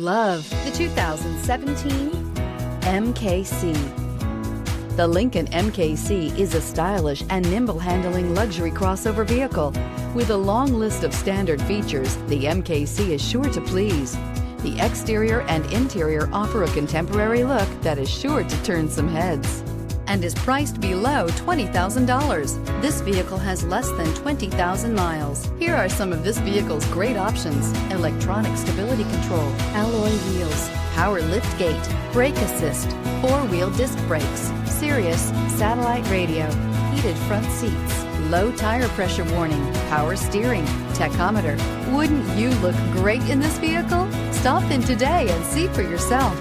Love the 2017 MKC. The Lincoln MKC is a stylish and nimble handling luxury crossover vehicle. With a long list of standard features, the MKC is sure to please. The exterior and interior offer a contemporary look that is sure to turn some heads and is priced below $20,000. This vehicle has less than 20,000 miles. Here are some of this vehicle's great options: electronic stability control, alloy wheels, power liftgate, brake assist, four-wheel disc brakes, Sirius satellite radio, heated front seats, low tire pressure warning, power steering, tachometer. Wouldn't you look great in this vehicle? Stop in today and see for yourself.